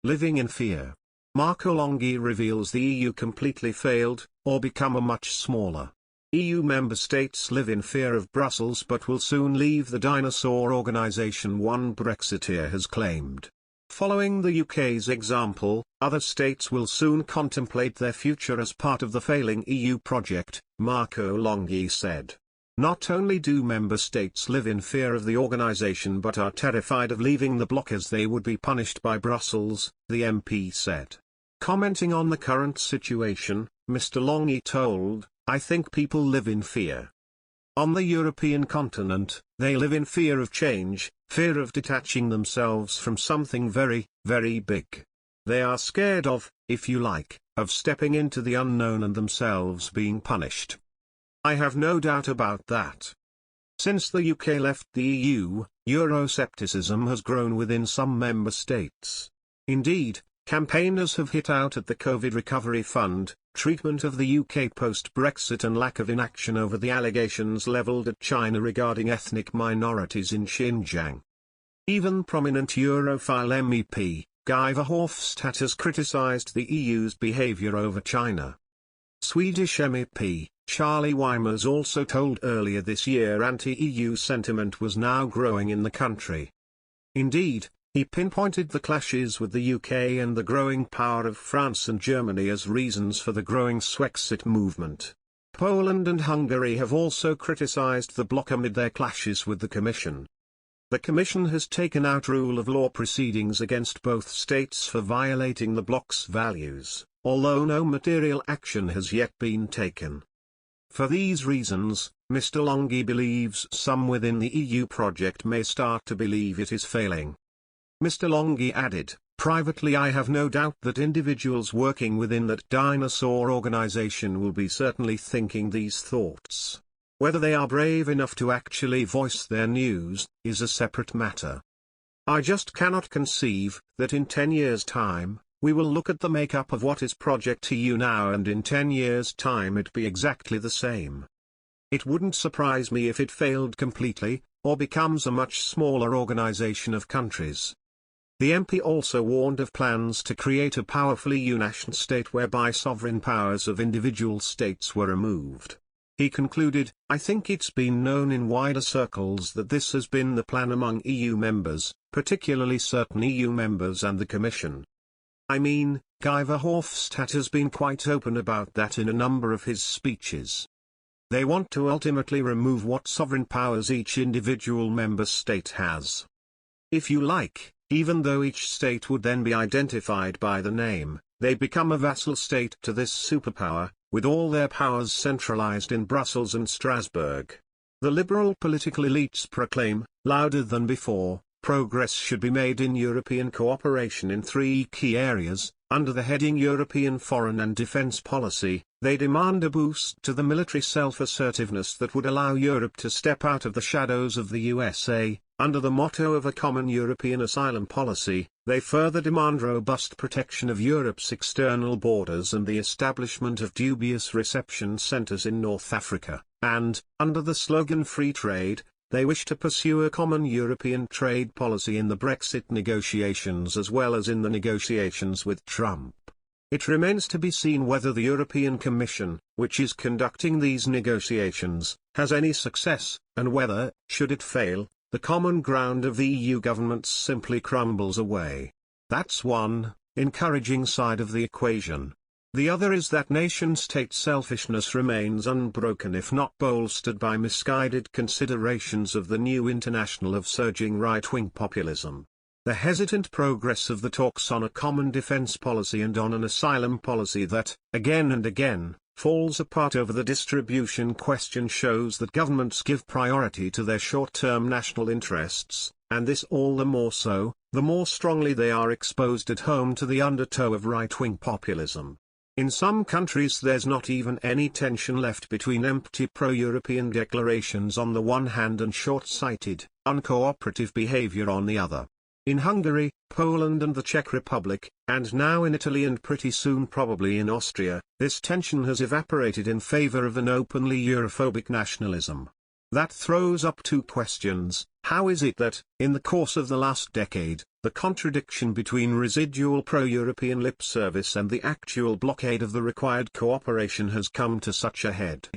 living in fear. Marco Longhi reveals the EU completely failed, or become a much smaller. EU member states live in fear of Brussels but will soon leave the dinosaur organisation, one Brexiteer has claimed. Following the UK's example, other states will soon contemplate their future as part of the failing EU project, Marco Longhi said. Not only do member states live in fear of the organisation but are terrified of leaving the bloc as they would be punished by Brussels, the MP said. Commenting on the current situation, Mr. Longhi told, "I think people live in fear. On the European continent, they live in fear of change, fear of detaching themselves from something very, very big. They are scared of, if you like, of stepping into the unknown and themselves being punished. I have no doubt about that." Since the UK left the EU, Euroscepticism has grown within some member states. Indeed, campaigners have hit out at the COVID Recovery Fund, treatment of the UK post-Brexit and lack of inaction over the allegations levelled at China regarding ethnic minorities in Xinjiang. Even prominent Europhile MEP, Guy Verhofstadt, has criticised the EU's behaviour over China. Swedish MEP, Charlie Weimers, also told earlier this year anti-EU sentiment was now growing in the country. Indeed, he pinpointed the clashes with the UK and the growing power of France and Germany as reasons for the growing Swexit movement. Poland and Hungary have also criticised the bloc amid their clashes with the Commission. The Commission has taken out rule of law proceedings against both states for violating the bloc's values, although no material action has yet been taken. For these reasons, Mr. Longhi believes some within the EU project may start to believe it is failing. Mr. Longhi added, "Privately, I have no doubt that individuals working within that dinosaur organisation will be certainly thinking these thoughts. Whether they are brave enough to actually voice their news is a separate matter. I just cannot conceive that in 10 years' time, we will look at the makeup of what is Project EU now and in 10 years' time it be exactly the same. It wouldn't surprise me if it failed completely, or becomes a much smaller organisation of countries." The MP also warned of plans to create a powerful EU nation-state whereby sovereign powers of individual states were removed. He concluded, "I think it's been known in wider circles that this has been the plan among EU members, particularly certain EU members and the Commission. I mean, Guy Verhofstadt has been quite open about that in a number of his speeches. They want to ultimately remove what sovereign powers each individual member state has. If you like, even though each state would then be identified by the name, they become a vassal state to this superpower, with all their powers centralized in Brussels and Strasbourg. The liberal political elites proclaim, louder than before, progress should be made in European cooperation in 3 key areas. Under the heading European Foreign and Defence Policy, they demand a boost to the military self-assertiveness that would allow Europe to step out of the shadows of the USA. Under the motto of a common European asylum policy, they further demand robust protection of Europe's external borders and the establishment of dubious reception centres in North Africa, and, under the slogan Free Trade, they wish to pursue a common European trade policy in the Brexit negotiations as well as in the negotiations with Trump. It remains to be seen whether the European Commission, which is conducting these negotiations, has any success, and whether, should it fail, the common ground of the EU governments simply crumbles away. That's one encouraging side of the equation. The other is that nation-state selfishness remains unbroken if not bolstered by misguided considerations of the new international of surging right-wing populism. The hesitant progress of the talks on a common defence policy and on an asylum policy that, again and again, falls apart over the distribution question shows that governments give priority to their short-term national interests, and this all the more so, the more strongly they are exposed at home to the undertow of right-wing populism. In some countries there's not even any tension left between empty pro-European declarations on the one hand and short-sighted, uncooperative behavior on the other. In Hungary, Poland and the Czech Republic, and now in Italy and pretty soon probably in Austria, this tension has evaporated in favor of an openly Europhobic nationalism. That throws up 2 questions. How is it that, in the course of the last decade, the contradiction between residual pro-European lip service and the actual blockade of the required cooperation has come to such a head?